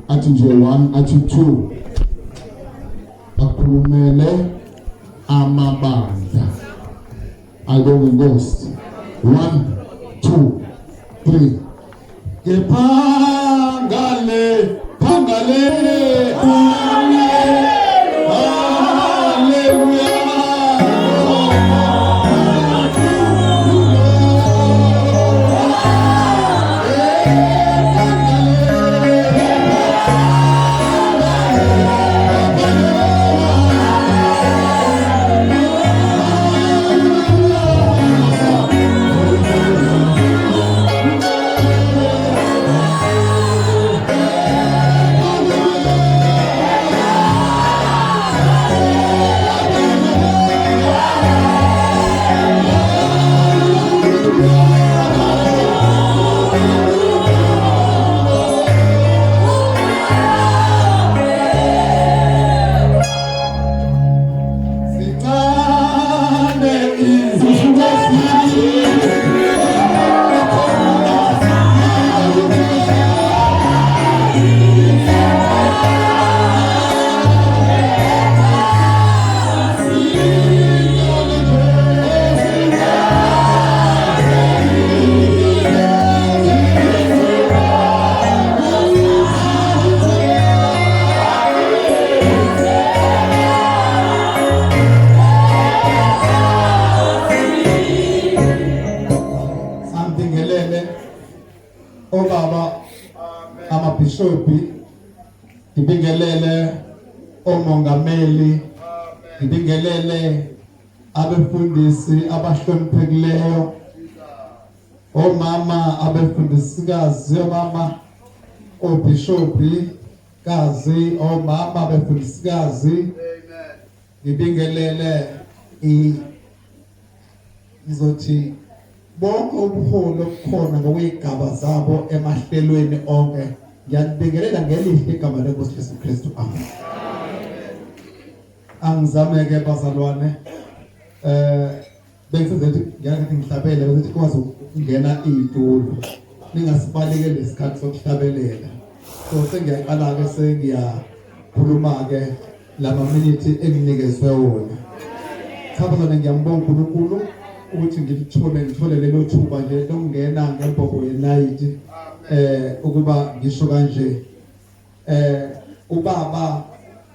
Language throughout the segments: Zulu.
athi nje 1 athi 2 akhulumele amabandla ayibonge Nkosi 1 2 3 Kephangale Ngibingelele omongameli, ngibingelele abefundisi abahloniphekileyo, omama abefundisikazi, omama obishopi kazi, omama abefundisikazi, ngibingelele izothi bonke ubuholi obukhona ngokwezigaba zabo emahlelweni onke. Ngiyabingelela ngelihle igama leNkosi Jesu Kristu. Amen. Angizameke bazalwane bengisebenza ngiyathi ngihlabele ukuthi kwazi ukungena izitulo ningasibaleke lesikhathi sokuhlabelela. So sengiyaqala ke sengiyakhuluma ke lama minute enginikezwe wona. Thabazana ngiyambonga uNkulunkulu ukuthi ngithole lelo thuba nje lokungena ngemboko yenight ukuba ngisho kanje ubaba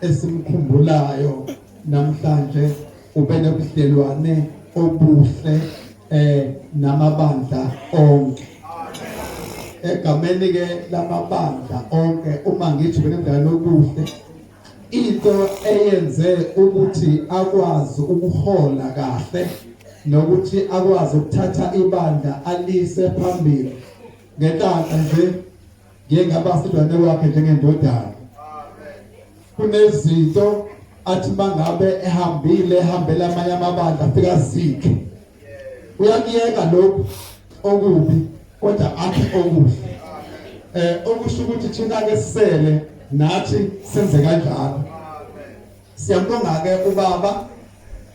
esimkhumbulayo namhlanje ubenobudlelwane obuhle namabandla onke. Egameni ke lamabandla onke uma ngithi benobudlelwane obuhle, into eyenze ukuthi akwazi ukuhola kahle nokuthi akwazi ukuthatha ibandla alise phambili ngenhlanhla nje ngiyengaba sidwane wakhe njengendodana. Kunezinto athi mangabe ehambela amanye amabandla afika zikhe uyakiyeka lokho okubi kodwa athi okuhle. Okusho ukuthi thina ke sisele nathi senze kanjalo. Siyambonga ke ubaba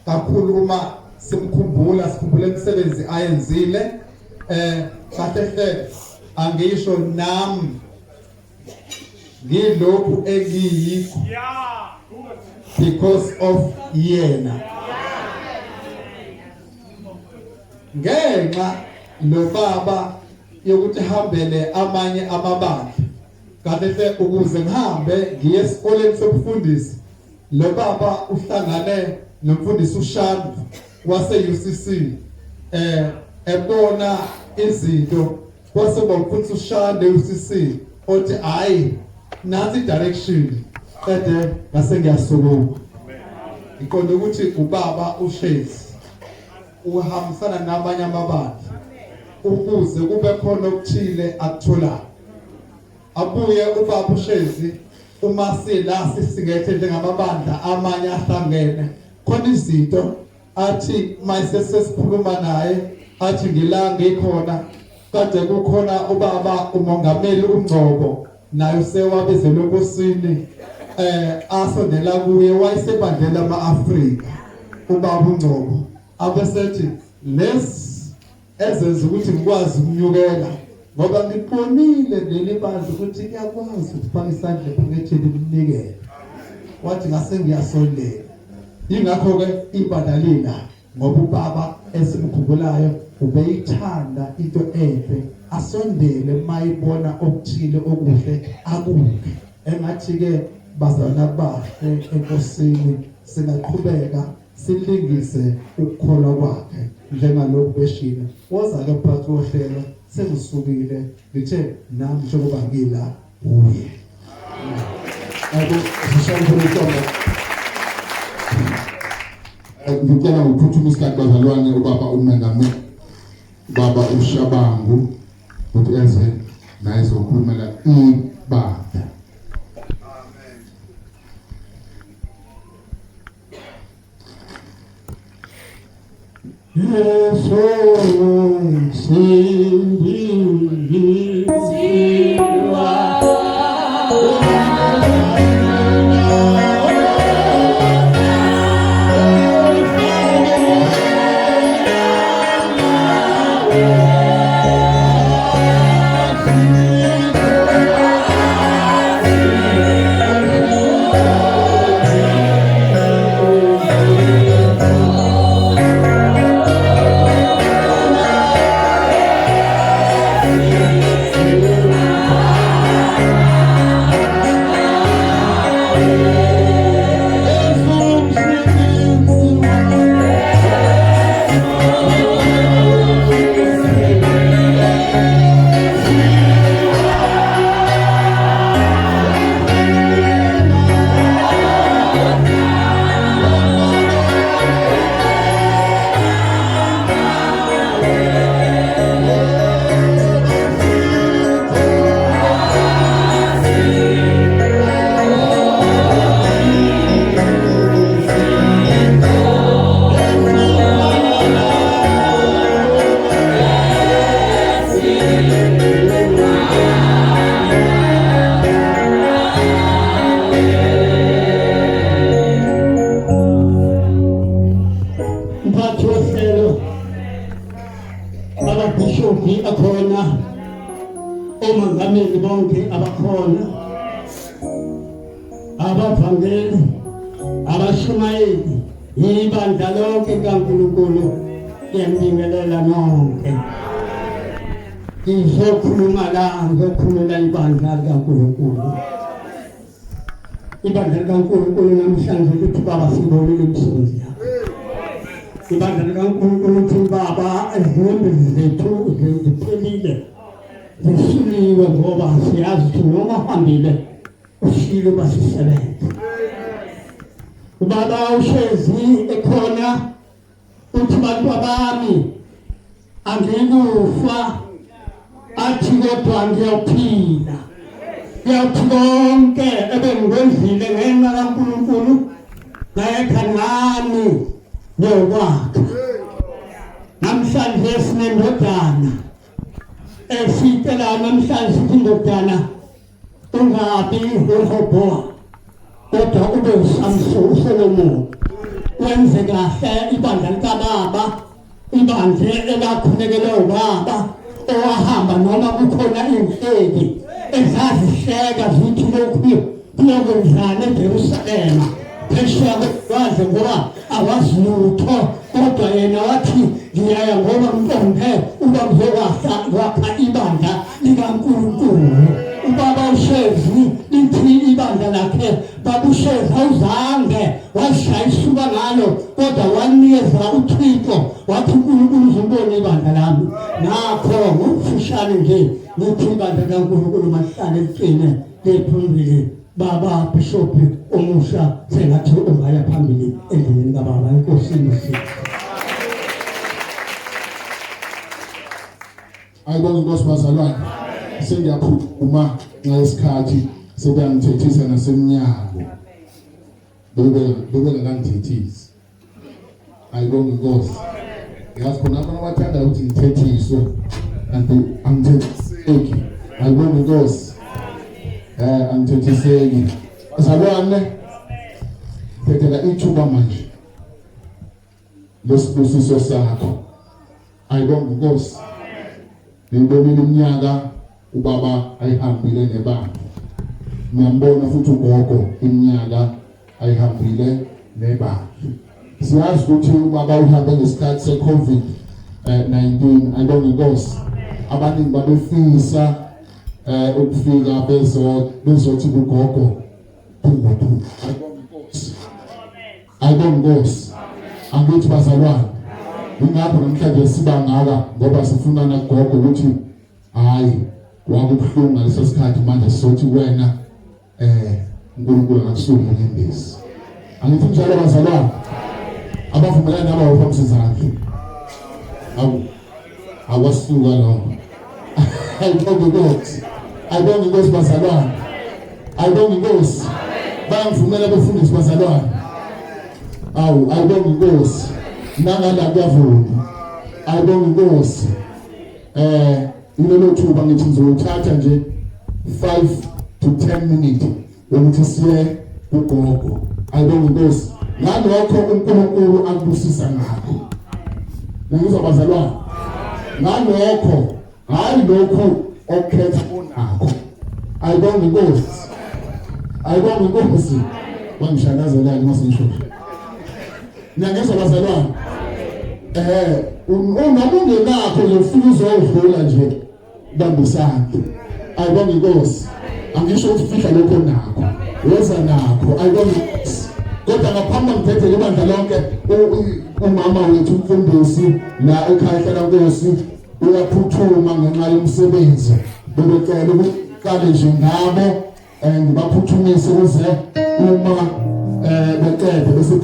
kakhulu uma simkhumbula imisebenzi ayenzile. Kahle angisho nami ngilokhu engiyikho because of yena. Ngenxa lo baba yokuthi hambele amanye amabandla. Kahle ukuze ngihambe ngiye esikoleni sokufundisa, lo baba uhlangane nomfundisi uShandu wase J.C.C.O.G ebona izinto kwase bomfundisi uShandu J.C.C.O.G othi hayi nansi direction kade ngase ngiyasukuma. Iqonde ukuthi ubaba uShezi uhambisana nabanye amabandla ukuze kube khona okuthile akutholayo. Abuye ubaba uShezi uma sila sisingethe njengamabandla amanye ahlangene khona izinto athi mayisesikhuluma naye athi ngila ngikhona kade kukhona ubaba umongameli uNgcobo naye sewabizelwe enkosini asondela kuye wayesebandlela ama-Afrika ubaba uNgcobo abesethi ezenza ukuthi ngikwazi ukunyukela ngoba ngibonile leli bandla ukuthi kuyakwazi ukufaka isandla ephaketheni linikele wathi ngase ngiyasondela ingakho ke ibandalina ngoba ubaba esimkhumbulayo ubeyithanda into enhle asondele mayibona okuthile okuhle akuke engathi ke bazana bahle enkosini singaqhubeka silingise ukukholwa kwakhe njengalokho beshila woza ke phakathi kohlelo sengizisukile ngithe nami njengoba ngila uye sishayile ngicela ukuphuthuma isikhathi bazalwane ubaba uMengameli baba uShabangu ukuthi eze naye zokhulumela ibandla. Yeso akhona omangameli bonke abakhona abavangeli abashumayeli ibandla lonke kaNkulunkulu yembingelela nonke izokhuluma la ngokukhulula ibandla kaNkulunkulu ibandla kaNkulunkulu namhlanje ukuthi baba sibonile umsebenzi yakho ibandla kaNkulunkulu ukuthi baba ezimbi zethu ziphelile zishiliwe ngoba siyazi ukuthi noma hambile ushilo basisebenza ubaba uShezi ekhona uthi bantu bami angikufa athi kodwa ngiyophila yathi konke ebengikwenzile ngenxa kaNkulunkulu ngekho nami ngokwakhe namhlanje sinendodana esitela namhlanje indodana ungabi uRehobowa kodwa ube uSolomon wenze kahle ibandla likababa ibandla elakhulekele ubaba owahamba noma kukhona inhleki ezazihleka zithi lokhu kuyokwenzana eJerusalema phesheya kwaze ngoba awazi lutho kodwa yena wathi ngiyaya ngoba mfombe uba ngizokwakha ibandla likaNkulunkulu ubaba uShezi lithi ibandla lakhe baba uShezi awuzange washaya isuka ngalo kodwa wanikeza uThixo wathi uNkulunkulu uzobona ibandla lami nakho ngokufushane nje lithi ibandla kaNkulunkulu mahlale liqine lephambili baba bishop omusha sengathi ungaya phambili endleleni kababa enkosini sithi ayibonge Nkosi bazalwane sengiyaphuma ngesikhathi sebeyangithethisa nasemnyango bebe ngangithethisa ayibonge Nkosi yazi khona abantu abathanda ukuthi ngithethiswe kanti angithethiseki ayibonge Nkosi angithethiseki bazalwane phethela ithuba manje lesibusiso sakho ayibonge Nkosi ngibonile iminyaka ubaba ayihambile nebandla. Ngiyambona futhi ugogo iminyaka ayihambile nebandla. Siyazi ukuthi ubaba uhambe ngesikhathi se-COVID-19. Ayibonge Inkosi. Abaningi babefisa ukufika bezothi kugogo phungu. Ayibonge Inkosi. Angithi bazalwane. Ingakho namhlanje siba ngaka ngoba sifuna nagogo ukuthi hayi wakubuhlungu ngaleso sikhathi manje sizothi wena uNkulunkulu akakusukile ngembezi. Angithi njalo bazalwane. Abavumelana nabo bafamsizakhe. Awasuka lo. Ayibonge Inkosi. Ayibonge Inkosi bazalwane. Ayibonge Inkosi. Bayangivumela befundisi bazalwane. Ayibonge Inkosi. Nangala kuyavuma. Ayibonge Inkosi. Ilelo thuba ngithi ngizothatha nje 5 to 10 minutes ukuthi siye kugogo. Ayibonge Inkosi. Ngalokho uNkulunkulu akubusisa ngakho. Ngizwa bazalwane. Ngalokho hayi lokho okhetha onakho. Ayibonge Inkosi. Ayibonge Inkosi. Wangishakazelani masingisho. Ngiyangizwa bazalwane. Uma ungenakho ufuna uzodlula nje bambisana. Ayibonge Inkosi. Angisho ukuthi fihla lokho nakho. Weza nakho. Ayibonge Inkosi. Kodwa ngaphambi ngithethe lebandla lonke umama wethu umfundisi la ekhaya hlala Nkosi uyaphuthuma ngenxa yomsebenzi. Bebecela ukuqale nje ngabo ngibaphuthumise ukuze uma beqede bese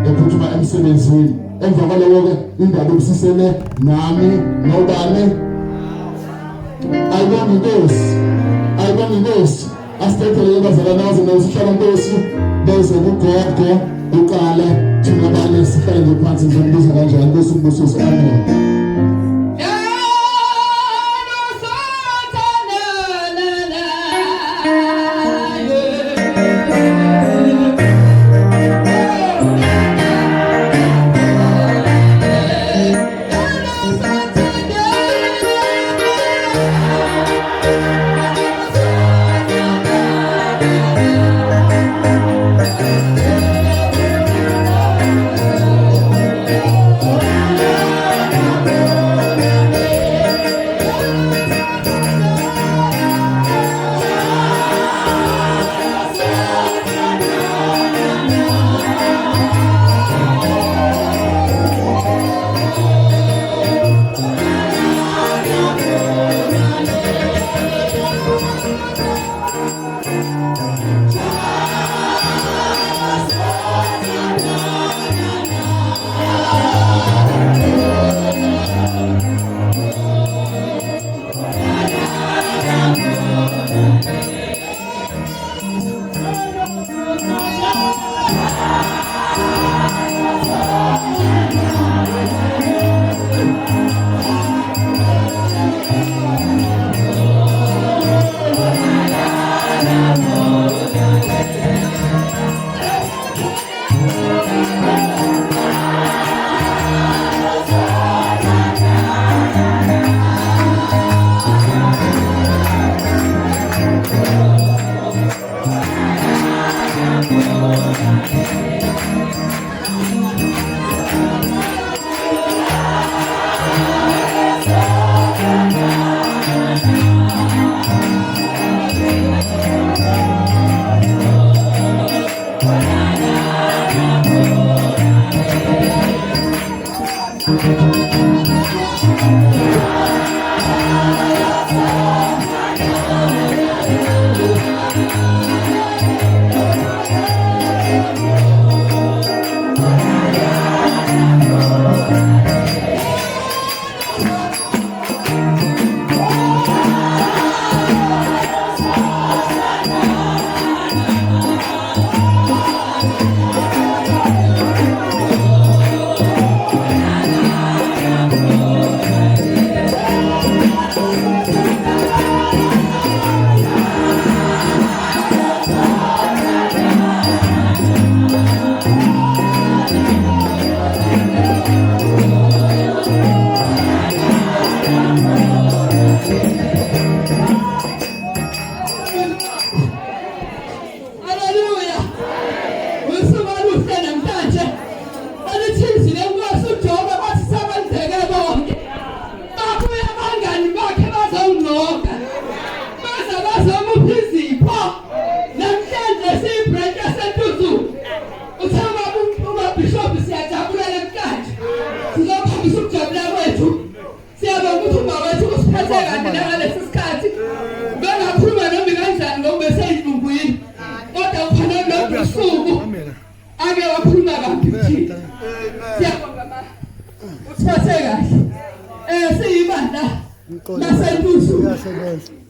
ephuthuma emsebenzini. Emva kwaloko indaba ebusisene nami nobani. Ayibonge Inkosi. Ayibonge Inkosi. Asithethe bazalwane bazosihlala Nkosi bese kugogo uqala thina bale sihlale ngaphansi ngizombiza kanjani Nkosi umbusise. Amen.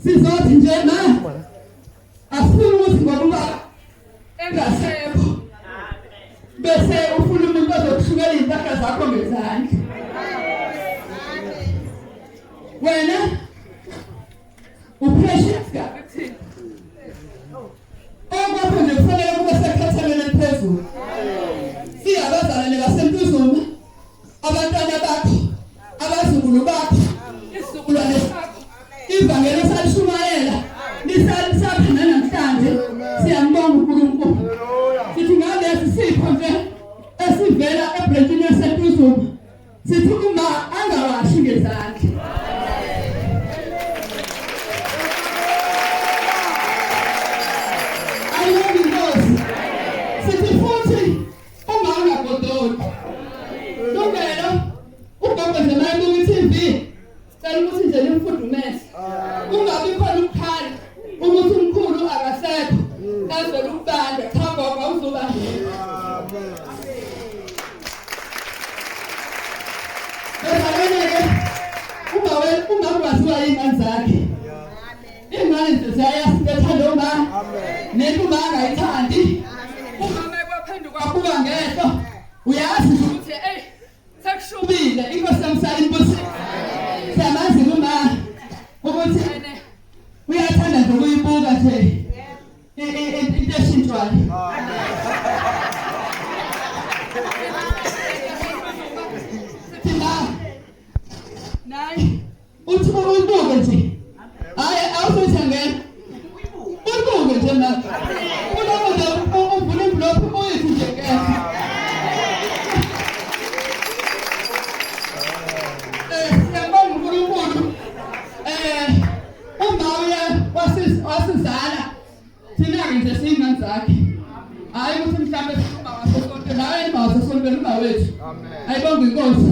sizothi nje ma asifuni ukuthi ngoba engasekho bese ufuna umuntu ozokushukela impahla zakho ngezandla wena uprecious kabi okwakho nje kufanele kube sekhathalele phezulu siyabazalwane basemphuzuma abantwana bakho abazukulu bakho isizukulwane sakho ivangeli salishumayela lisapha namhlanje siyambonga uNkulunkulu sithi ngalesi sipho nje esivela ebranchini yasemphuzuma sithi uma angawashi ngezandla ungabi khona ukukhala ukuthi umkhulu akasekho azwele ukubanda cha ngoba uzoba ungawaziwa iy'ngane zakhe iy'ngane nje ziyayasibethanda uma nento uma angayithandi umama ekwaphenduka kuba ngehlo uyazi ukuthi sekushubile inkosi yamsalibusile siyamazi uma ukuthi uyathanda nje ukuyibuka nje into eshintshwayo nayi uthi uyibuke nje hayi awuzothangela uyibuke nje ma unokuthi uvule envelope uyithi nje kepha siyabonga uNkulunkulu wasizala thina-ke nje siy'ngane zakhe hhayi ukuthi mhlawumbe sikhumba wasesonto nawe mawasesonto uma wethu ayibonga inkosi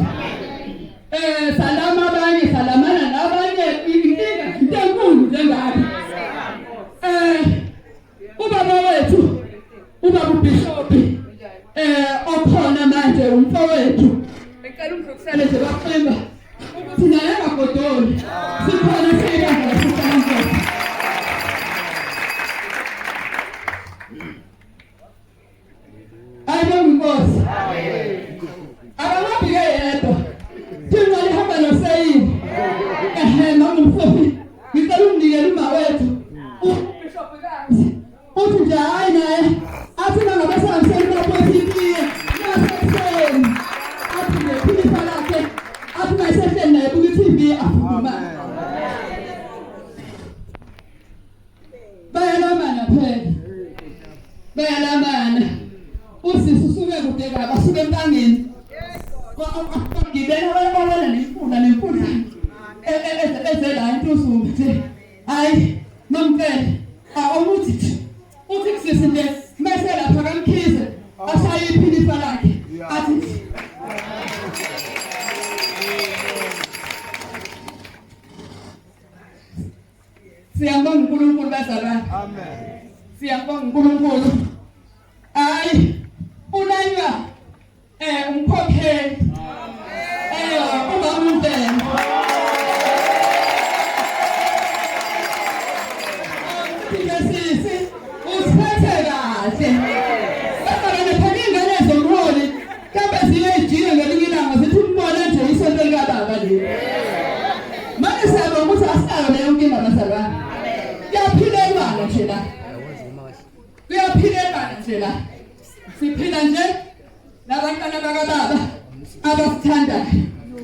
salama abanye salamana nabanye inkinga into enkulu njengabi ubaba wethu ubaba ubhishophi okhona manje umfowethu ecela umdlulisele nje baqimba ukuthi naye angagodoli sikhona siyibandla sikaNkosini ayibonga inkosi akangabike yedwa thina lihamba noseyini mama Mfuphi ngicela umnikele uma wethu ubishopikazi uthi nje hayi naye athi nangabasangiseni baphositiye nasekuseni athi ngephilisa lakhe athi mayisehleni naye buka i-TV afuduma bayalamana phela bayalamana usisi usuke kude kabi asuke empangeni ngibena bayabona nemfunda ezela intuzuma nje hayi nomkele awuthi uthi kusisi nje mase lapha kamkhize ashaye iphilisa lakhe athi siyambonga uNkulunkulu bazalwane amen siyambonga uNkulunkulu hayi unanywa umkhokheli uba umntwana sisi usiphethe kahle babalane phela ingane zomholi kambe ziyejile ngelinye ilanga zithi umbona nje isonto likababa le manje siyabonga ukuthi asinayo leyo nkinga bazalwane kuyaphilelwana nje la kuyaphilelwana nje la siphila nje nabantwana bakababa abasithandayo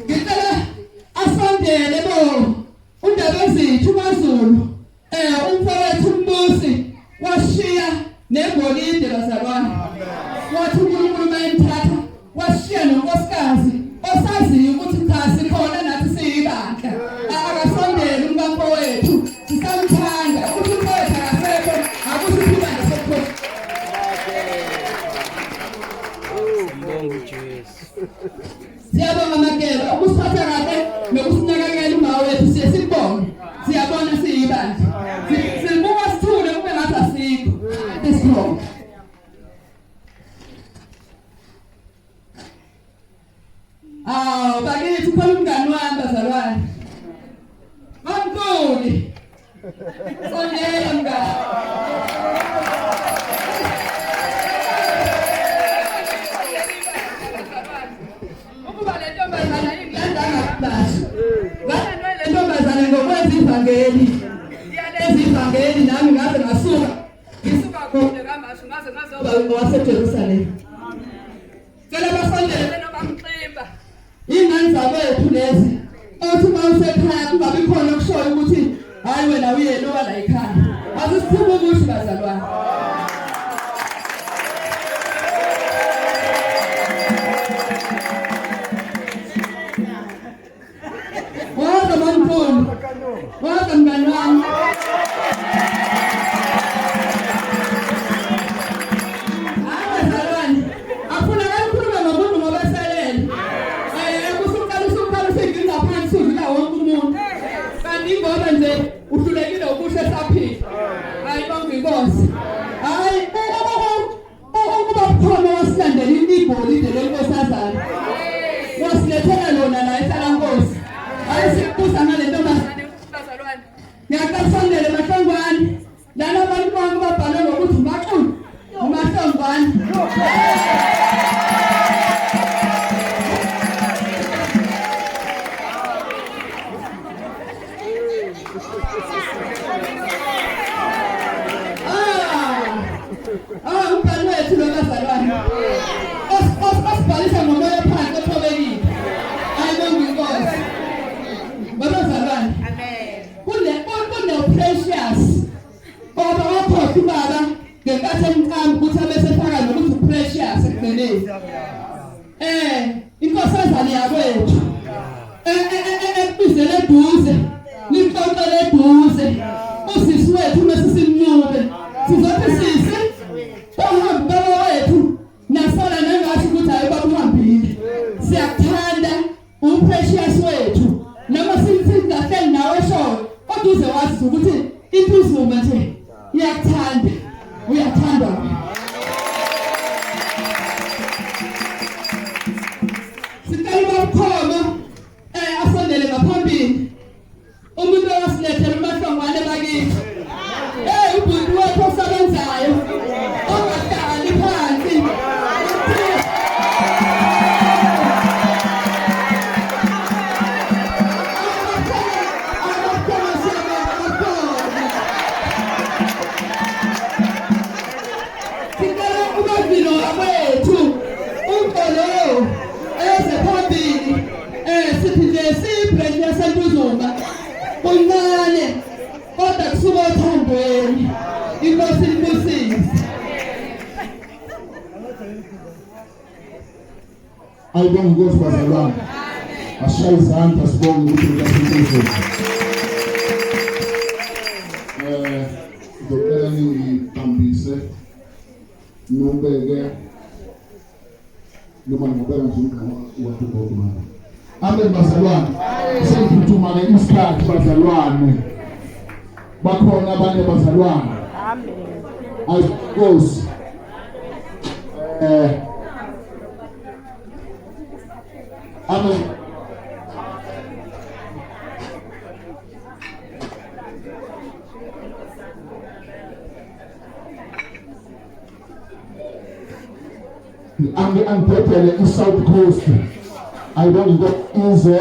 ngicela asondele bo uNdabezithu uMaZulu umfowethu uMbusi washiya negolide bazalwane wathi uNkulunkulu mayemthatha washiya nonkosikazi osaziyo ukuthi cha sikhona nathi siyibandla akasondele umfowethu sisamthanda ukuthi umfowethu akasekho akuthi ibandla sekho siyabonga makela ukusiphatha kahle nokusinakekela uma wethu siye sibonge siyabona siyibandla sibuka sithule kube ngathi asikho isibonge bakithi khona umngani wami bazalwane Mphostoli waseJerusalem. Cela basondele ingane zabethu lezi othi uma usekhaya kungabi khona okushoyo ukuthi hayi wena uyena wala ekhaya. Asisiphume ukuthi bazalwane. Waza mantoni. Waza mngani wami. Uhlulekile ukusho esaphila. Hayi bonke inkosi. Hayi ukuba khona wasilandela igolide lenkosazana. Wasilethela lona la ehlala nkosi. Hayi sikubuza ngale ntombazane bazalwane. Ngiyaqasondele mahlongwane. Lana abantu bonke babhalwe ngokuthi uMaxulu uMahlongwane. Umphathi lo bazalwane. Osibhalisa ngomoya phansi othobekile. Ayibonge inkosi. Bazalwane. Amen. Kune precious. Baba wakhohlwa ubaba ngenkathi emncane ukuthi abesefaka nokuthi precious ekugcineni. Inkosazana yakwethu. Ebizele eduze. Nimxoxele eduze. Usisi wethu mesisimncube. Sizothi sisi uhambe baba wethu nasala nangathi ukuthi hayi baba uhambile. Siyakuthanda uprecious wethu. Noma singahleli nawe shoyo kodwa uze wazi ukuthi intuzuma nje iyakuthanda. Uyathandwa. Sicela ukukhoma asondele ngaphambili. Umuntu owasilethela uMahlongwane bakithi. Ubhuti wethu osebenzayo ongahlali phansi. Sicela ubavilo wethu unkolo eze phambili sithi nje sibreak yasentuzuma uncane kodwa kusuka othandweni. Inkosi libusise. Ayibonge inkosi bazalwane. Ashaye izandla sibonge ukuthi uyasinkezo. Ngicela ningihambise nobeke noma ngibeka nje umgama wathi mama. Amen bazalwane. Sengiphuthuma ke isikhathi bazalwane. Bakhona abanye bazalwane. Amen. Ayinkosi. Amen. Angiphethe i-South Coast. Ayibonge inkosi ize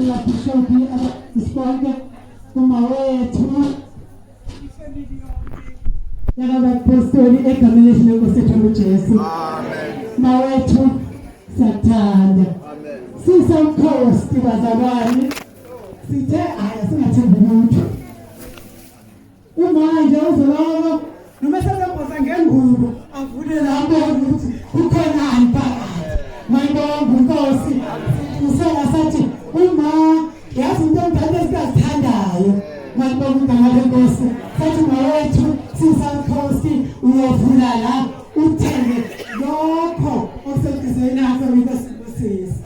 Mphostoli J.C.C.O.G uma wethu Mphostoli egameni lenkosi yethu uJesu. Ma wethu sathanda. Sisamkhosi bazalwane. Sithe aya singathembi lutho. Manje uzoloko noma sesembhoza ngengubo avule lapho ukuthi kukhonani phakathi. Mayibonga Nkosi. Usela sathi uma yazi into engane esizithandayo. Mayibonga Nkosi. Sathi mawethu sisamkhosi uyovula la uthenge lokho okusebenzisana naso ngikosisi.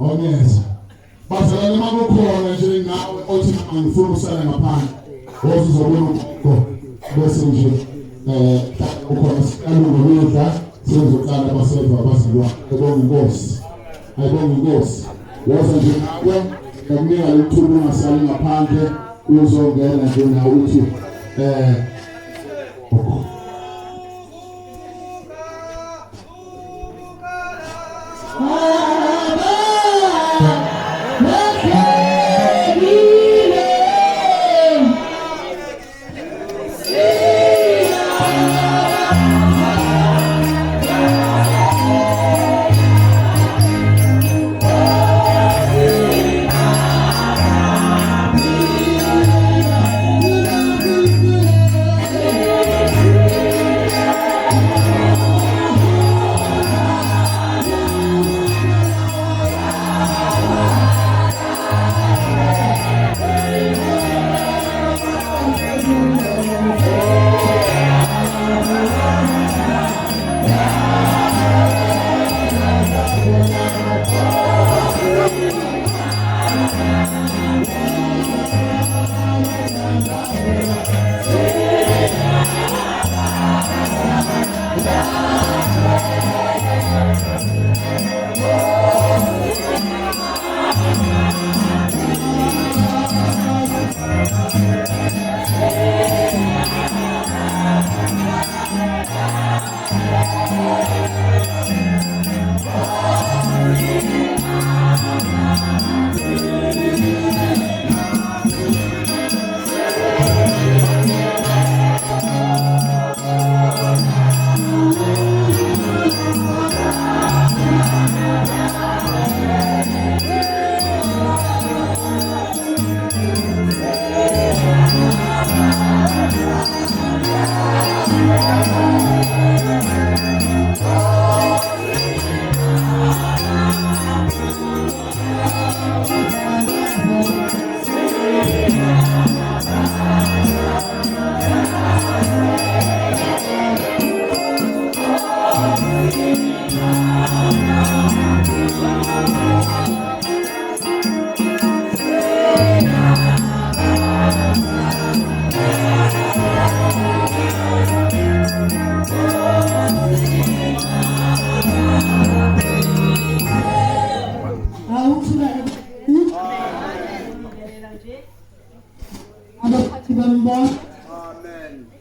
Oh yes. Bazalwane makukhona nje ngawe othi ngifuna usala ngaphandle. Ozizobona ukho bese nje ukhona sikalungu wedla sizoqala abasebenzi abazalwa. Ayibonga Nkosi. Ayibonga Nkosi. Waza nje ngawe kamnika lithuba ungasali ngaphandle uzongena nje nawe uthi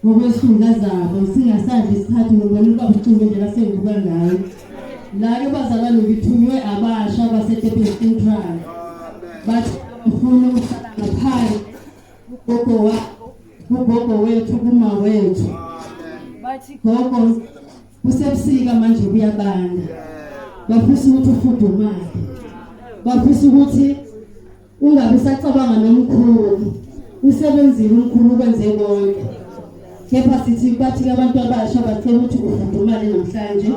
ngokwesifunda zabo singasadli isikhathi ngobona ubucungela senguba ngayo la bazalwane ngithunywe abasha baseThekwini trial bathi ufuna ukuhlala ngaphandle ugogo wethu kuma wethu bathi gogo kusebusika manje kuyabanda bafisa ukuthi ufudumale bafisa ukuthi ungabe sacabanga nomkhulu usebenzile umkhulu kwenze konke kepha sithi bathi abantu abasha bacela ukuthi ufudumale namhlanje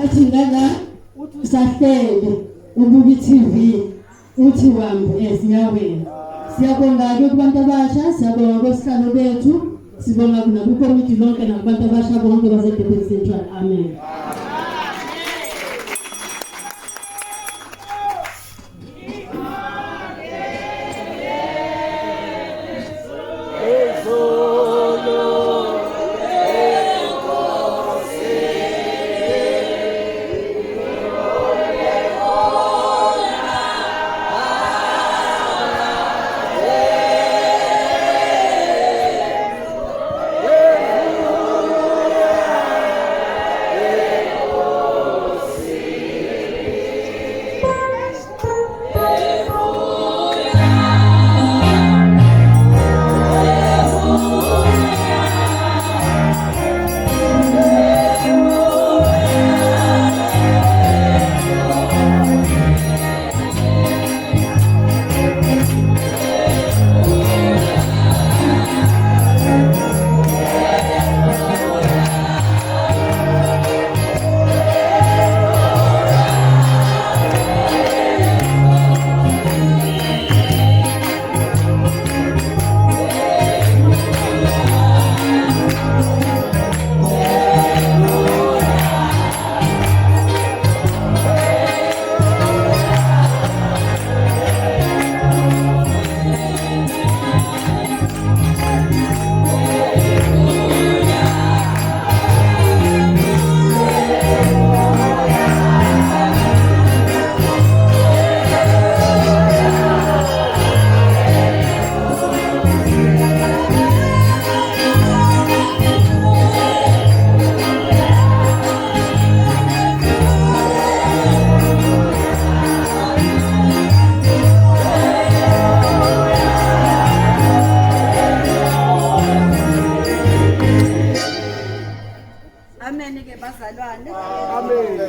bathi ngala uthi usahlele ubuka iTV uthi wambu ezinyaweni siyabonga ke kubantu abasha siyabonga kwesihlalo bethu Sibonga nakukomiti lonke nakubantu abasha bonke baseDurban Central. Amen.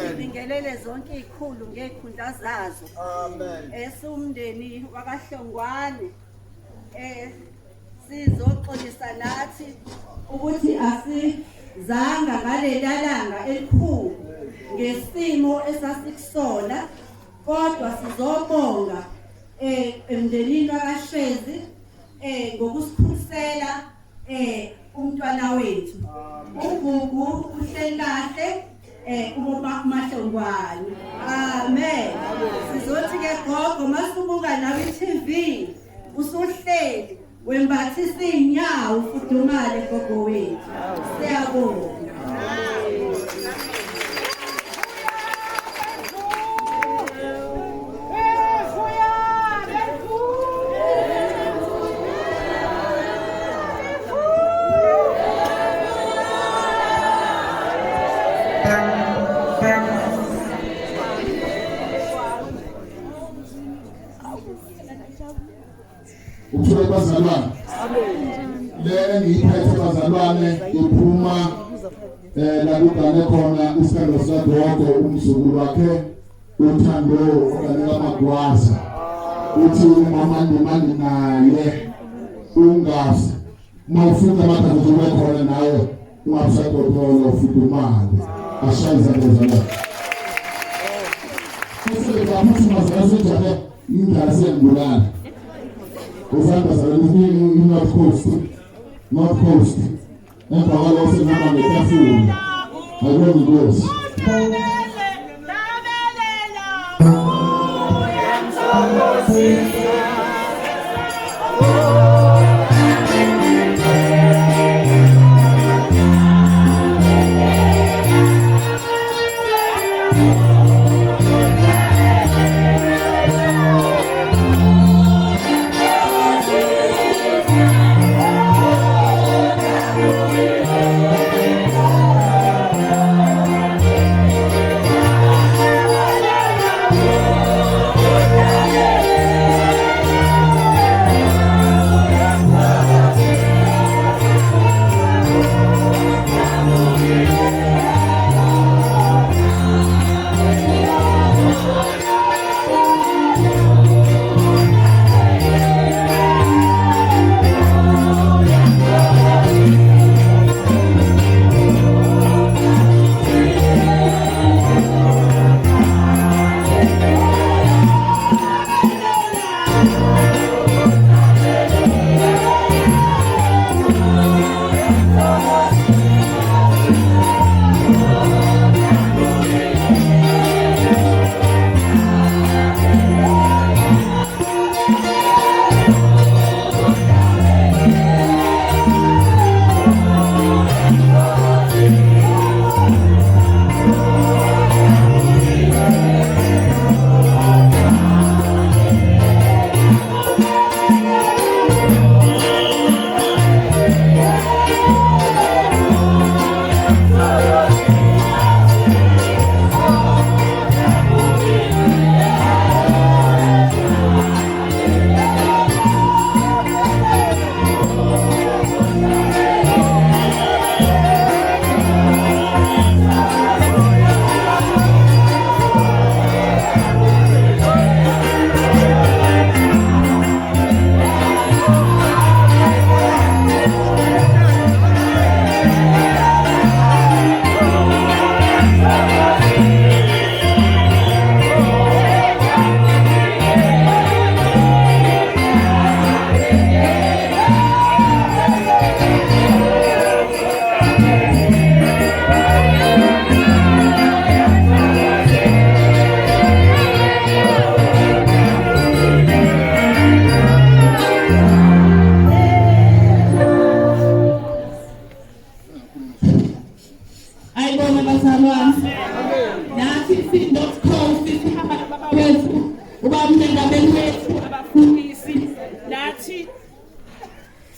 Ngibingelele zonke izikhulu ngezikhundla zazo. Esumndeni wakaHlongwane sizoxolisa nathi ukuthi asizanga ngalelalanga elikhulu ngesimo esasikusona, kodwa sizobonga emndenini wakaShezi ngokusikhusela umntwana wethu uGugu uhleli kahle uMahlongwane. Amen. Sizothi ke gogo masubuka nawe iTV usuhleli wembathisa inyawo ufudumale gogo wethu. Siyabonga. Ukuthula bazalwane. Le ngiyiphethe bazalwane iphuma la kugane khona isithando sagogo umzukulu wakhe uThando okanika Magwaza. Uthi umama ndimali naye ungazi mawufika amathathu kube khona nawe ungabusadopholo ufudumale ashayiza bazalwane. Sese bamuthi mazalazo jabe indala sengulana. Usanda salini North Coast. Emva kwalokho senama ngetafula. Ayibona inkosi.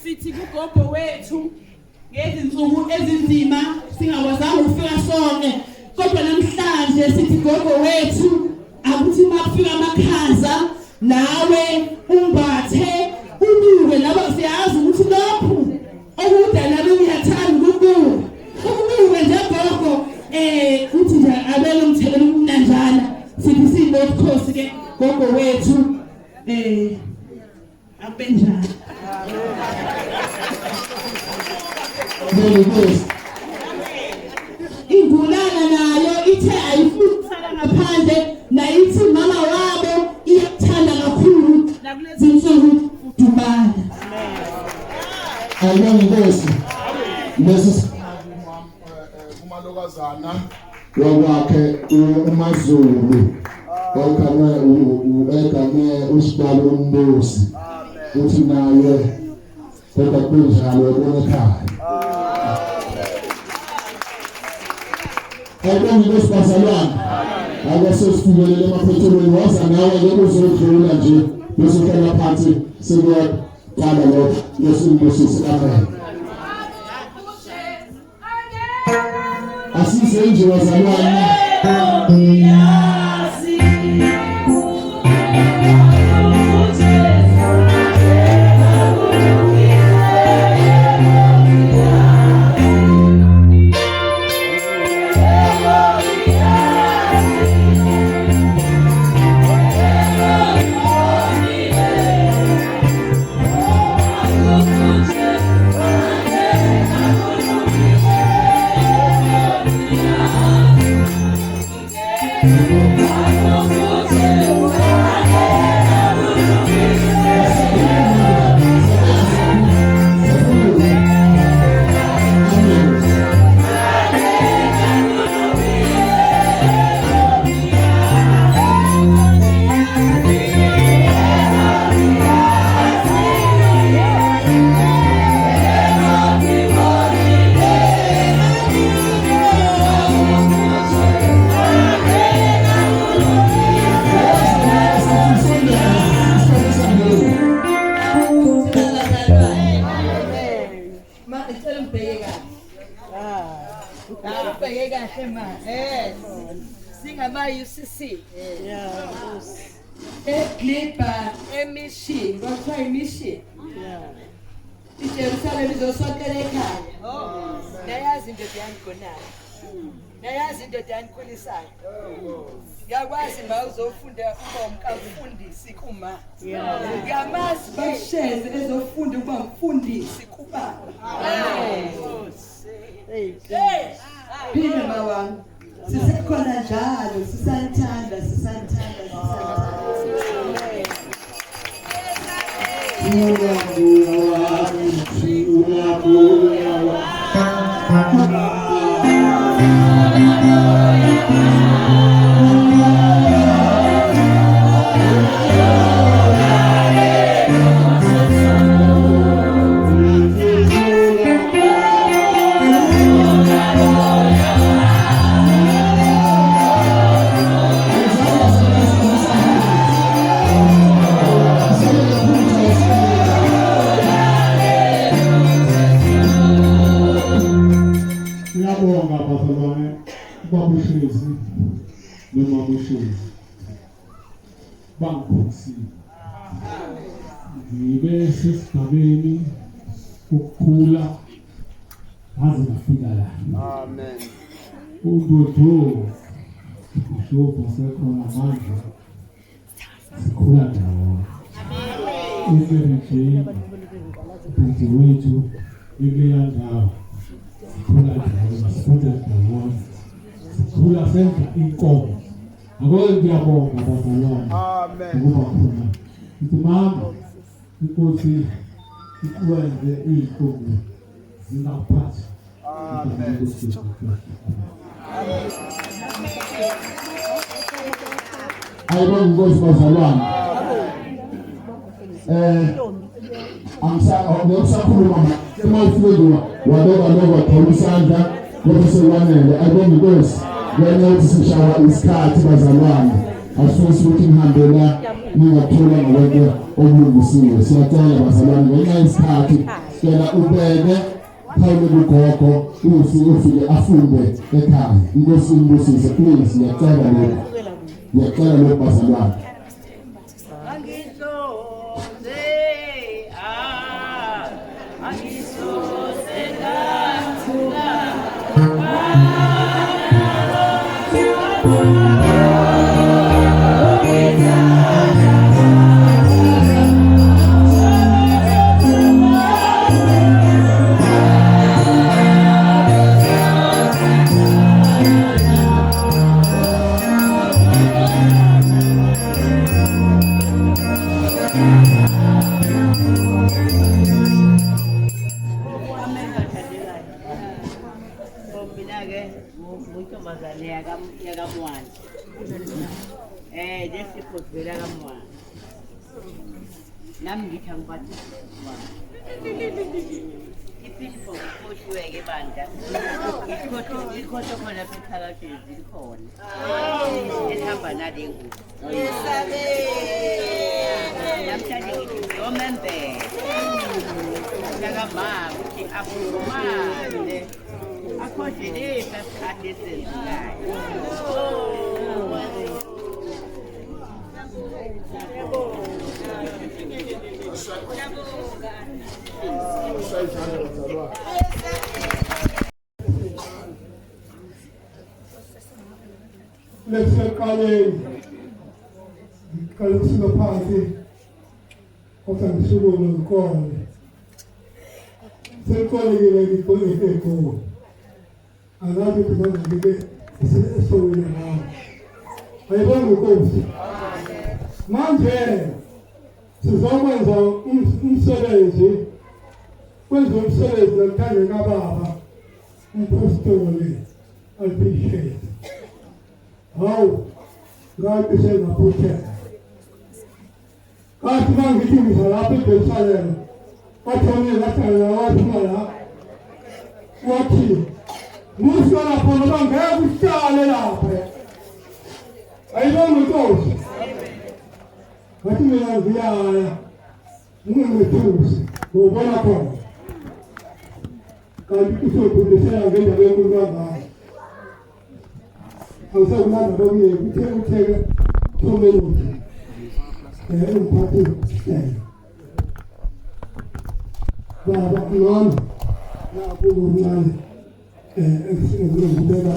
sithi kugogo wethu ngezinsuku ezinzima singakwazanga ukufika sonke kodwa namhlanje sithi gogo wethu akuthi mafika amakhaza nawe umbathe ubuke laba siyazi ukuthi lokhu okudala lokuyathanda ukubuke nje gogo uthi nje abele umthelo umnanjana sithi sinokhosi ke gogo wethu abenjani ingulana nayo ithe ayifuni ukuhlala ngaphandle nayithi mama wabo iyakuthanda kakhulu nakulezi insuku udumala ayibongosi lesi kumalokazana wakwakhe uMazulu okanye usibalo umbusi uthi naye kodwa kunjalo ekhaya ayibongosi bazalwane abasesifikelele emaphethelweni waza nawe lokuzodlula nje besihlala phansi sekuyaqala lo yesimbusisi amen asise nje bazalwane Singaba UCC Eklipa emission kwathiwa imission iJerusalem izosokela ekhaya nayazi into yangigonayo nayazi into yanikhulisayo ngiyakwazi ma uzofunda uba umkafundisi kuma ngiyamazi basheze ezofunda ukuba umfundisi kubaba phila mawami sisekhona njalo sisanthanda Amen. Baba Shezi nomama Shezi bangiphosile ngibe sesigabeni ukukhula haze ngafika la. Amen. Udodo ushofa sekhona manje sikhula ndawo. Amen. Bhuti wethu ileya ndawo sikhula ndawo sikhula ndawo sikhula senza inkomo. Akho ngiyabonga bazalwane. Amen. Ukuba khona ithi mama inkosi ikwenze inkomo zingaphathi. Amen. Ayibonga inkosi bazalwane. Ngisakhuluma emayifundo wabeka thola isandla ngoba sekwanele. Ayibonga inkosi wena uthi sishawa isikhathi bazalwane asifisi ukuthi ngihambela ningathola ngokwento okulungisiwe. Siyacela bazalwane ngenxa yesikhathi sicela ubeke phawule kugogo ufike afunde ekhaya. Inkosi imbusise please. Ngiyacela lokho bazalwane. Kalusuka phansi okangisukulu ngikole sekolekile ngikole angathi kuzoba ngibe isowile nawo. Ayibona inkosi manje sizokwenza umsebenzi nokuthanda kababa Mphostoli RP Shezi. Hawu ngathi sengaphuthela kathi mangithi ngizalapha eJerusalema wathonye lahlala waphuma la wathi musa lapho ngoba ngeke uhlale lapha. Ayibona inkosi ngathi mina ngiyaya ngingethuse ngobona khona kanti kusodlulisela ngendaba enkulu kangaka. Awusakulanda lokuye utheke thomeluthi umphathi baba ngona lapho ngomncane ngibeka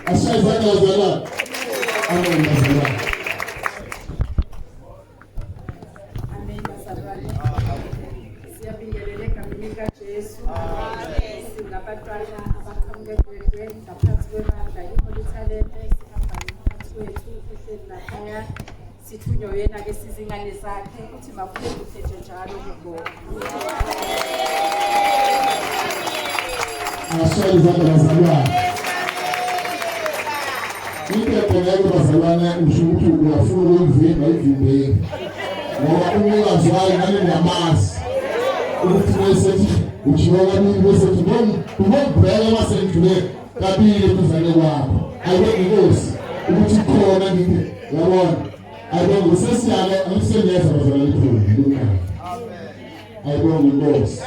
asayizana amen bazalwane. Sithunywe yena ke sizingane zakhe ukuthi makuye uthethe njalo kubo. Asayizana bazalwane. Ngiyabonga bazalwane umshukuthi uyafuna ukuvimba ivimbeni. Ngoba umnikazi wayo ngane namasi. Ukuthi bese uchiwaka nini bese ubombrela masendlule kabili kuzane kwakho. Ayibona inkosi ukuthi khona ngithi yabona ayibonge sesiyake angisengeza bazalwane likhulu. Ayibonge Nkosi.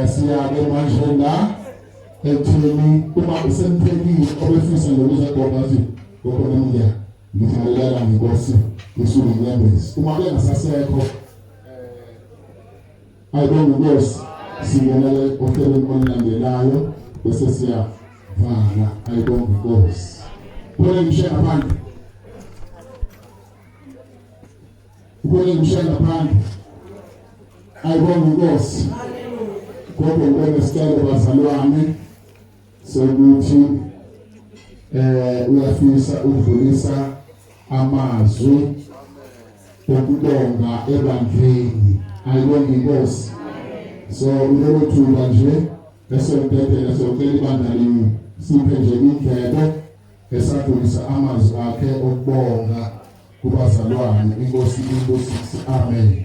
Siyake manje la ekuthini uma usemphelile obefisa ngokuza gobazi ngokunomya ngihalela ngeNkosi usuku lwembezi uma bengasasekho ayibonge Nkosi sibonele ohlelweni olulandelayo bese siyavala. Ayibonge Nkosi. Ubone ngisho ngaphandle. Ubone ngisho ngaphandle. Ayibonge Nkosi. Kodwa ngibona sicela bazalwane sokuthi uyafisa ukudlulisa amazwi okubonga ebandleni. Ayibonge Nkosi. So ulokuthuka nje esempethela sokela ibandla lini siphe nje indlebe esadlulisa amazwi akhe okubonga kubazalwane. Inkosi inkosi. Amen.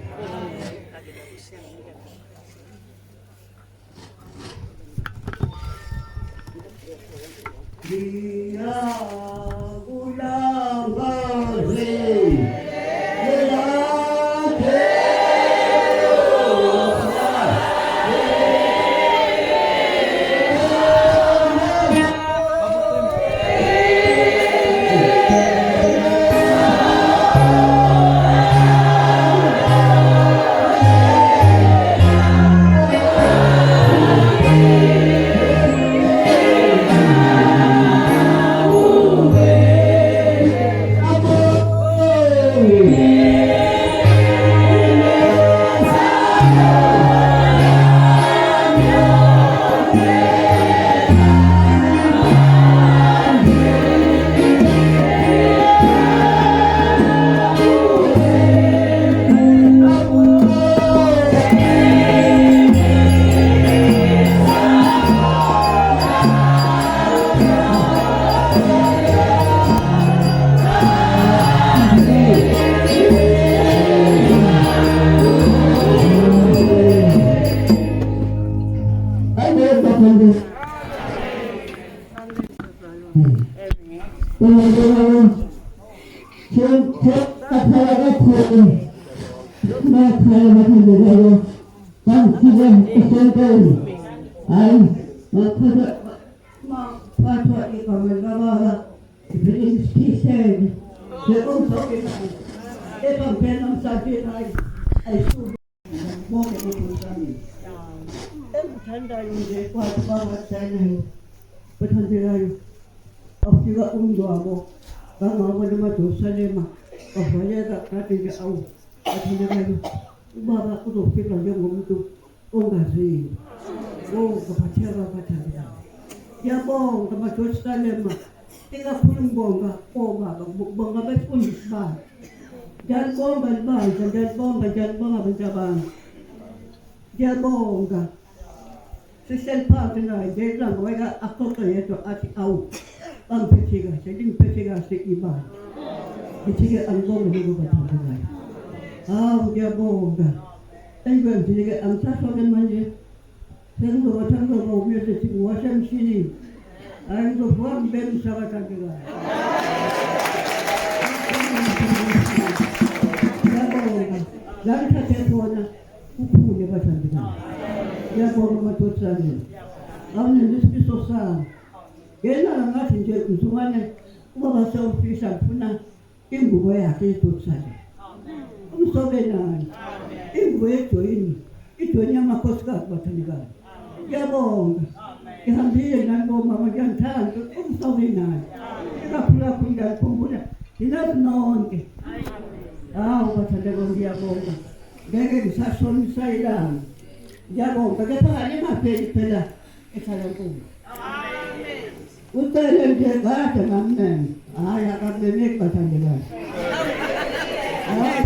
Ubaba uzofika njengomuntu ongaziyo. Ngaphatheka bathandana. Ngiyabonga amaJerusalema. Ikakhulu ngibonga obaba, ngibonga abafundisi bami. Ngiyabonga libandla, ngiyabonga abantu abami. Ngiyabonga. Sihleli phansi naye nje ilanga wayeka axoxe yedwa athi awu bangiphethe kahle, ngiphethe kahle ibandla. Ngithi-ke angibonge lokho bathandanayo. Hawu ngiyabonga. Engibenzile-ke angisashoke manje. Sengizobathatha ngokuthi ngiwashe emshinini. Hayi ngizovuka ngibeke umshakathandekayo. Ngiyabonga. La ngithathe khona uphule bathandekayo. Ngiyabonga amaJerusalema. Awunesifiso sami. Ngena ngathi nje ngizumane ubaba sewufisa ngifuna ingubo yakhe eJerusalema. Umsobenani. Ingubo ejoyini. Ijoyini yamakhosikazi bathandekayo. Ngiyabonga. Ngihambile nangomama ngiyangithanda umsobenani. Ikakhulu ngiyakhumbula ilazi nonke. Hawu bathandekayo ngiyabonga. Ngeke ngisashonisa ilanga. Ngiyabonga kepha ngingapheli phela ekhaya nkulu. Amen. Ucele nje kade ngamnene. Hayi akabemeki bathandekayo. Hayi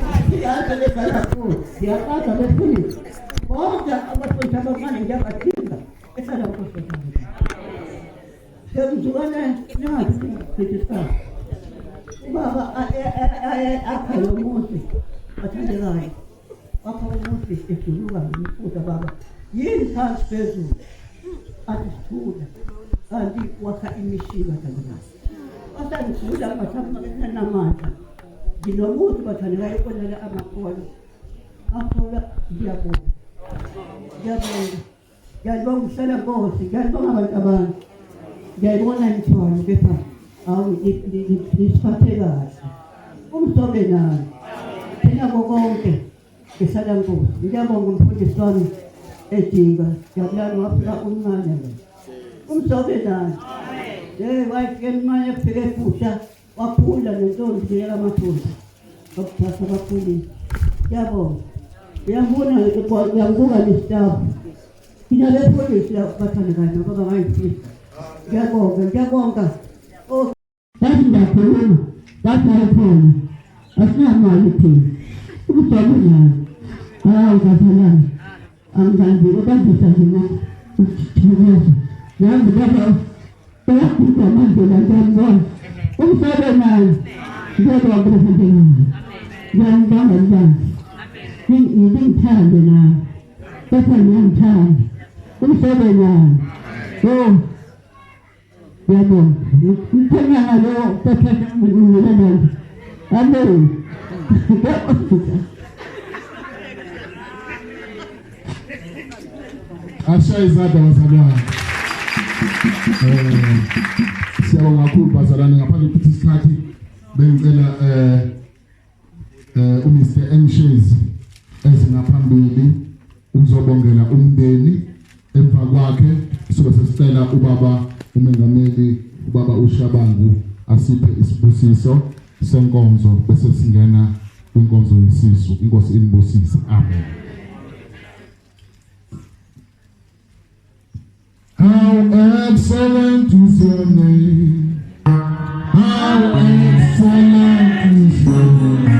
lebhala kulo. Ngiyaqala befundisa. Bonke abafundisi abafana ngiyabathinda ekhaya nkulu. Sengizukane ningathi ngithisana. Ubaba akhaya umuthi bathandekayo. Wakho umuthi eduluka ngimfuza baba. Yini phansi phezulu. Athi sithula. Kanti wakha imishini bathandekayo. Asangithula ngathamba namandla. nginomuntu bathandela ikonela amakhono akhola ngiyabonga ngiyabonga uhlala Nkosi ngiyabonga abantu abantu ngiyayibona imithwalo kepha nisiphathe kahle umsobe nani thina konke ngihlala Nkosi ngiyabonga umfundisi wami edinga ngiyabulala wafika umncane umsobe nani wayefike emncane efike ephusha waphula nentombi yakaMathonsi okuthatha abaphulisi ngiyabonga ngiyambuka nesitafu thina lepolisi bathandekayo baba ngayifisa ngiyabonga bathi ngiyakhuluma bathi ayikhona asinamali thina umsobe nani ngasalana angizanzile bandisa zina ukuthibuza nami baba bayakhuluma mandela ngiyambona umsobe nani ngiyabonga presidenti ngiyambonga njani ngithande nani bese ngiyamthanda umsobe nani ngiyabonga ngithengana lo bese ngiyabonga amen Ashayizada bazalwane. Siyabonga kakhulu bazalwane ngaphambi kokuthi isikhathi bengicela uMr. Shezi ezingaphambili uzobongela umndeni emva kwakhe sobe sesicela ubaba umengameli ubaba uShabangu asiphe isibusiso senkonzo bese singena kwinkonzo yesisu. Inkosi inibusise. Amen. How excellent is your name. How excellent is your name.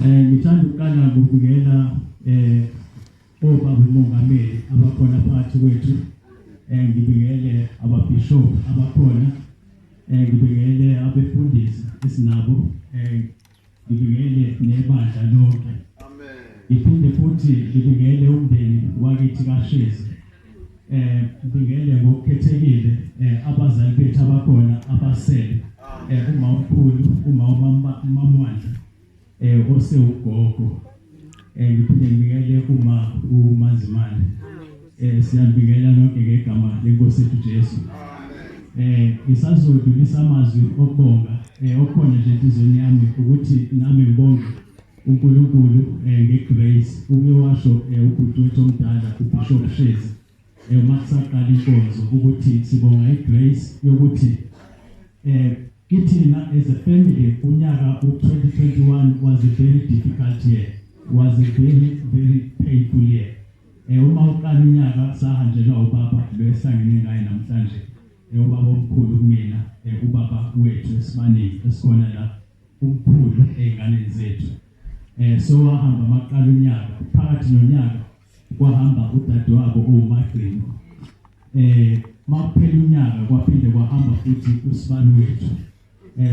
Ngithanda ukukala ngokubikela obaba umongameli abakhona phakathi kwethu, ngibikele ababishop abakhona, ngibikele abefundisi esinabo, ngibikele nebandla lonke. Ngiphinde futhi ngibikele umndeni wakithi kaShezi, ngibikele ngokukhethekile abazali bethu abakhona abasele, uma omkhulu uma uMamwandla osewugogo, ngiphinde ngibikele uma uManzimane. Siyabikela lonke ngegama lenkosi yethu Jesu. Ngisazodlulisa amazwi okubonga okhona nje enhlizweni yami ukuthi nami ngibonge uNkulunkulu ngegrace. Uke washo ubhuti wethu omdala uBishop Shezi makusaqala inkonzo ukuthi sibonga igrace yokuthi kithina as a family unyaka u2021 was a very difficult year, was a very painful year. Uma uqala unyaka sahanjelwa ubaba behlangene ngaye namhlanje, ubaba omkhulu kumina, ubaba wethu esibaningi esikhona la, umkhulu ey'nganeni zethu. So wahamba maqala unyaka, phakathi nonyaka kwahamba udadewabo uMagcino. Makuphela unyaka kwaphinde kwahamba futhi usibani wethu.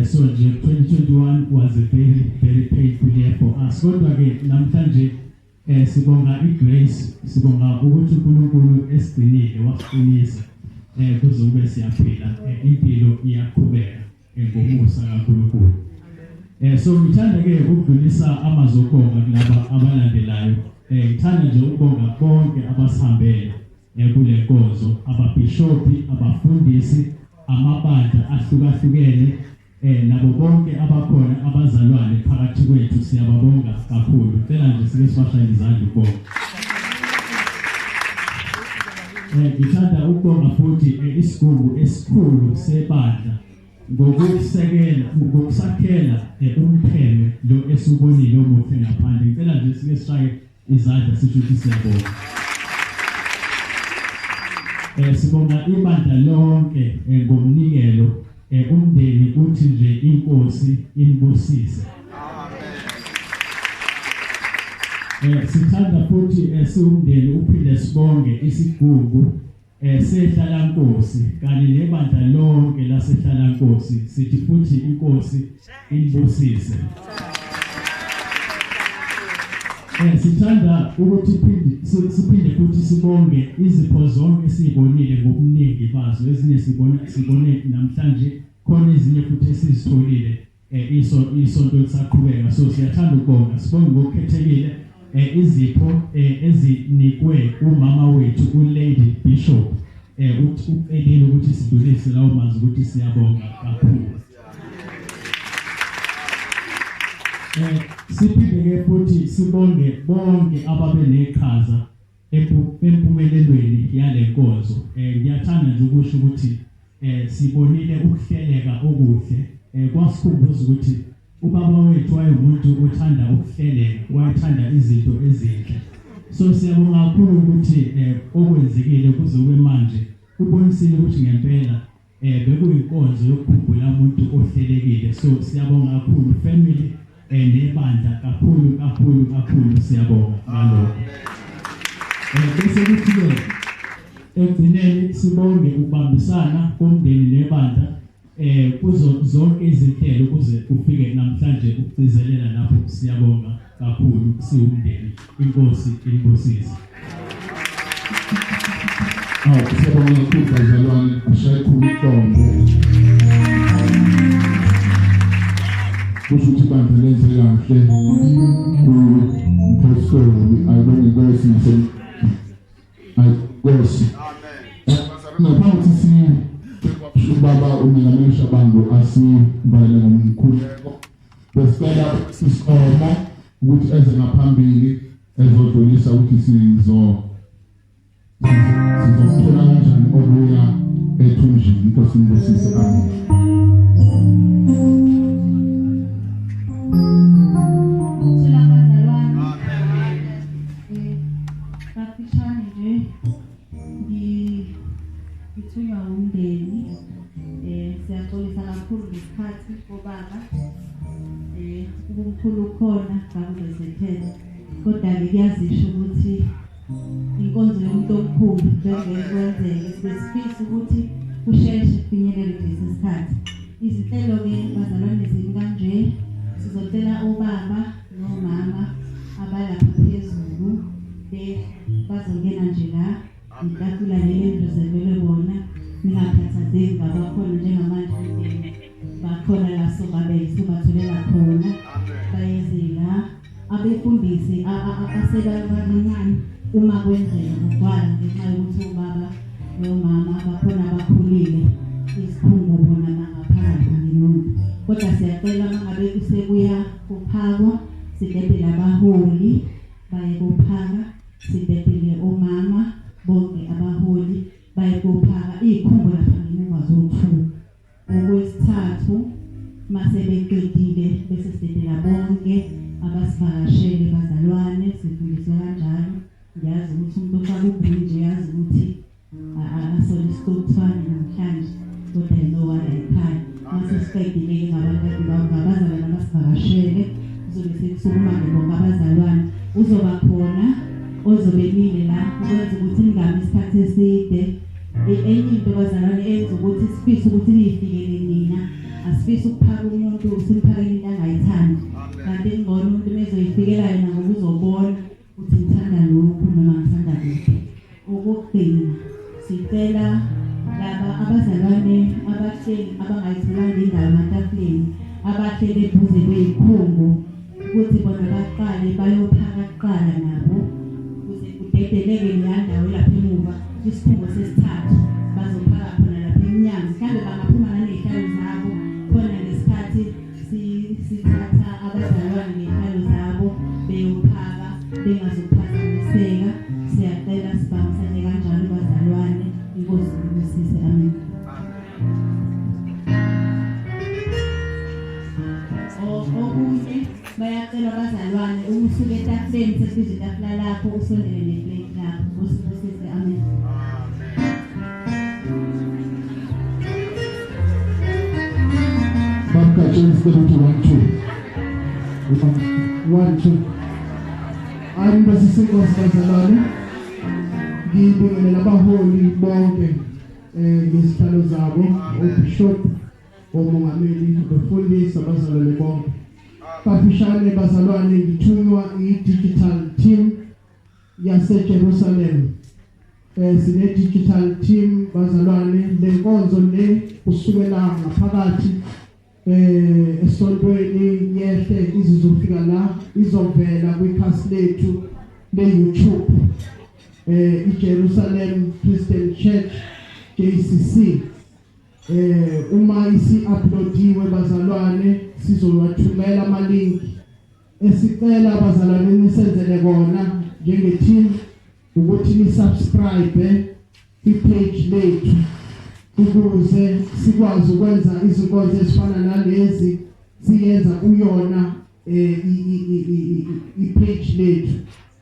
So nje 2021 was a very painful year for us. Kodwa ke namhlanje sibonga igrace, sibonga ukuthi uNkulunkulu esigcinile wasiqinisa kuze kube siyaphila, impilo iyaqhubeka ngomusa kaNkulunkulu. So ngithanda ke ukudlulisa amazwi okubonga kulaba abalandelayo. Ngithanda nje ukubonga bonke abasihambele kule nkonzo, ababishopi, abafundisi, amabandla ahlukahlukene, nabo bonke abakhona abazalwane phakathi kwethu. Siyababonga kakhulu. Cela nje sike sibashayele izandla ukubonga. ngithanda ukubonga futhi isigungu esikhulu sebandla ngokusakhela umpheme lo esubonile omuhle ngaphandle. Ngicela nje sike sishaye izandla sisho ukuthi siyabonga. Sibonga ibandla lonke ngomnikelo umndeni uthi nje inkosi inibusise. Sithanda futhi siwumndeni uphinde sibonge isigungu sehlala Nkosi kanye nebandla lonke lasehlala Nkosi sithi futhi inkosi inibusise. Sithanda ukuthi siphinde futhi sibonge izipho zonke esizibonile ngobuningi bazo. Ezinye sibone namhlanje, khona ezinye futhi esizitholile isonto lisaqhubeka. So siyathanda ukubonga, sibonge ngokukhethekile izipho ezinikwe umama wethu uLady Bishop ucelile ukuthi sidlulise lawo mazwi ukuthi siyabonga kakhulu. Siphinde futhi sibonge bonke ababe neqhaza empumelelweni yale nkonzo. Ngiyathanda nje ukusho ukuthi sibonile ukuhleleka okuhle. Kwasikhumbuza ukuthi ubaba wethu wayengumuntu othanda ukuhleleka, wayethanda izinto ezinhle. So siyabonga kakhulu ukuthi okwenzekile kuze kube manje ubonisile ukuthi ngempela bekuyinkonzo yokukhumbula umuntu ohlelekile. So siyabonga kakhulu family nebandla kakhulu siyabonga ngalokho. Bese kuthi ekugcineni sibonge ukubambisana komndeni nebandla kuzo zonke izinhlelo kuze kufike namhlanje ukugcizelela lapho. Siyabonga kakhulu siwumndeni, inkosi inibusise. Siyabonga kakhulu bazalwane, ashaye khulu ihlombe. Kusho ukuthi bandla lenze kahle ku-Mphostoli ayibonge inkosi ayikosi. Ngaphansi ubaba umengameli Shabangu asivalele ngomkhuleko. Besicela sisikoma ukuthi eze ngaphambili ezodlulisa ukuthi sizothola kanjani obuya ethunjini. Inkosi inibusise. Ngithunywa umndeni. Siyaxolisa kakhulu ngesikhathi obaba umkhulu khona kakuzephela, kodwa-ke kuyazisho ukuthi inkonzo yomuntu omkhulu bengekwenzeke. Sibesifisa ukuthi kusheshe kufinyelele kulesi sikhathi. Izinhlelo-ke bazalwane zini kanje, sizocela obaba nomama abalapha phezulu bazongena nje la itafula leli endizelwele bona. Ningakhathazeki ngabakhona njengamanje bakhona la sobatholela khona bayezela abefundisi asebancane uma kwenzeka kugcwala ngenxa yokuthi ubaba nomama abakhona abakhulile isikhungo bona bangaphakathi ngemuntu. Kodwa siyacela mangabe kusekuya kuphakwa sidedele abaholi baye kuphaka, sidedele omama bonke abaholi baye kuphaka ikhumbo lapha ngemuva zothu. Okwesithathu mase beqedile bese sidedela bonke abasivakashele bazalwane sifundiswe kanjalo. Ngiyazi ukuthi umuntu ofaka ubhinji yazi ukuthi asole isithuthwane namhlanje, kodwa yinowala ekhaya. Mase siqedile ngabazalwane abasivakashele kuzobe sekusukuma bonke abazalwane. Uzoba khona ozobemile la ukwenza ukuthi ningami isikhathi eside. Enye into bazalwane enza ukuthi sifise ukuthi niyifikele nina, asifise ukuphaka umuntu usimphakele into angayithandi. Kanti ngcono umuntu mezoyifikela yena ngokuzobona ukuthi ngithanda lokhu noma ngithanda lokhu. Okugcina sicela laba abazalwane abahleli abangayitholanga indawo ematafuleni, abahleli eduze kweyikhungo, ukuthi bona baqale bayophaka kuqala nabo ukuze kudedeleke leya ndawo lapha emuva. Isikhungo sesithathu bazophaka khona lapha emnyango. Mhlawumbe bangaphuma naney'hlalo zabo khona ngesikhathi sithatha abazalwane ngey'hlalo zabo beyophaka bengazophazamiseka. Siyacela sibambisane kanjalo bazalwane. J.C.C.O.G. Amen. Okunye bayacela abazalwane umusuke etafuleni sesize itafula lapho usondele neplate lapho usibusise. Amen. Bamka James 1-2. Ayibasiseko sazalwane. Ngibingelela abaholi bonke ngesihlalo zabo, ubishop, omongameli, befundisi, abazalwane bonke. Kafishane bazalwane ngithunywa i-digital team yaseJerusalem. Sine digital team bazalwane lenkonzo le kusukela ngaphakathi esontweni yehle izizofika la izovela kwikhasi lethu le-YouTube iJerusalem Christian Church J.C.C.O.G. Uma isi-uploadiwe bazalwane sizowathumela ama-link. Esicela bazalwane nisenzele kona njenge-team ukuthi ni-subscribe i-page lethu ukuze sikwazi ukwenza izinkonzo ezifana nalezi siyenza kuyona i-page lethu.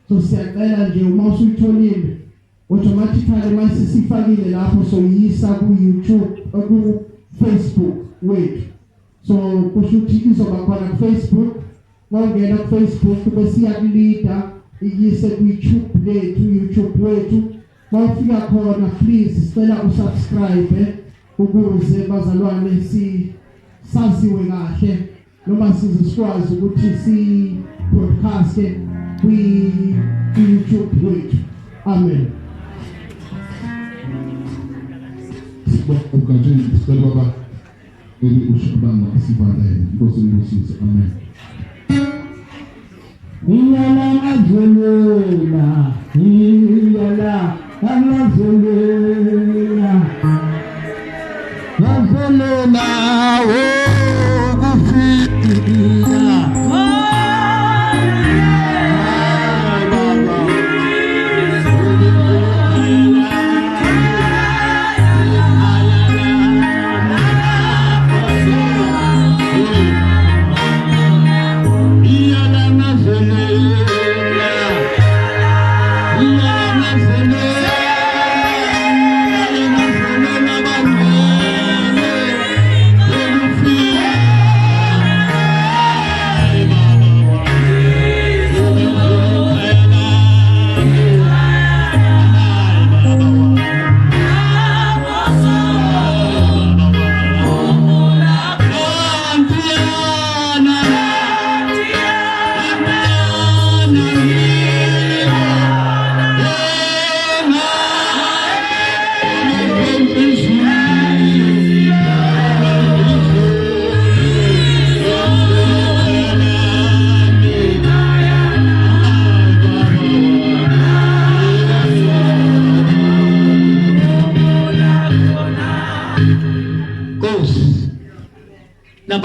So siyacela nje uma usuyitholile automatically masisifakile lapho soyisa ku-YouTube ku-Facebook wethu. So kusho ukuthi izoba khona ku-Facebook. Mawungena ku-Facebook bese iyakulida iyise ku-YouTube wethu. Mawufika khona please sicela usubscribe ukuze bazalwane saziwe kahle noma sizikwazi ukuthi si-broadcast ku-YouTube wethu. Amen. Ukajeni sicela baba ushabanga sivalele Nkosi ngibusise. Amen. Iyala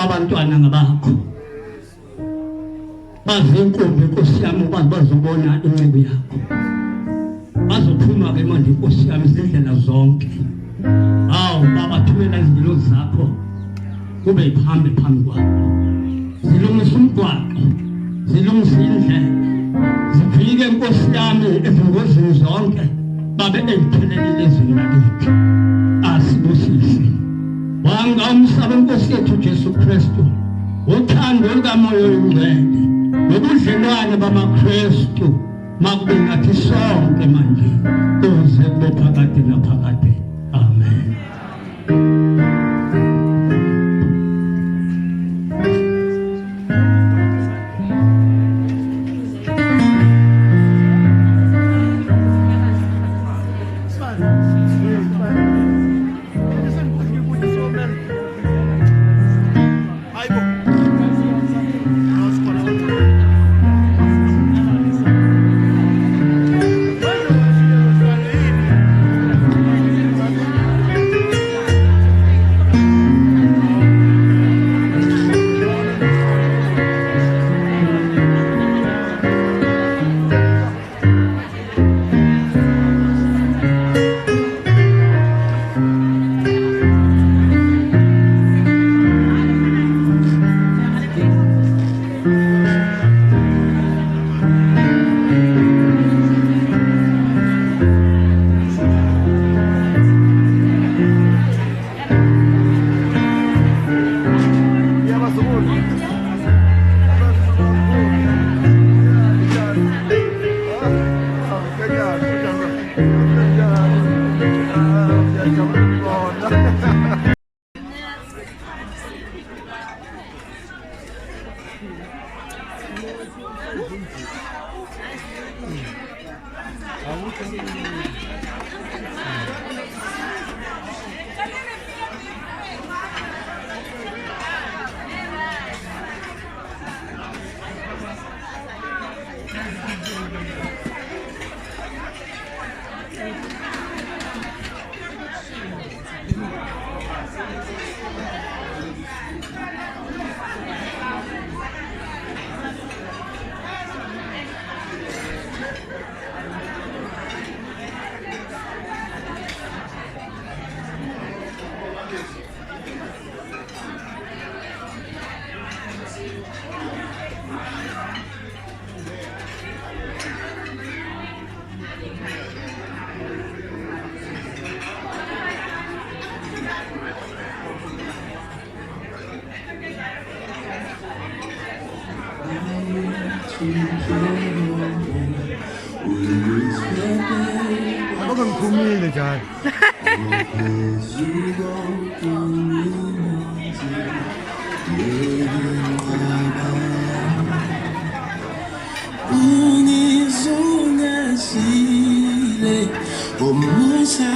abantwana ngabakho bazenkumbi Nkosi yami ukwazi bazobona incebo yakho bazophuma ke manje Nkosi yami izindlela zonke baba thumela izindilo zakho kube iphambe phambi kwakho zilungisa umgwaqo zilungisa indlela zifike Nkosi yami ezingozini zonke babe eziphelelile ezweni lakithi asibusise wanga umhlaba Nkosi yethu Jesu Kristu uthando lukamoya oyingcwele nobudlelwane bamaKristu makube ngathi sonke manje kuze kube phakade naphakade. Amen. Ako kumili dyan. Unizungazile, umusa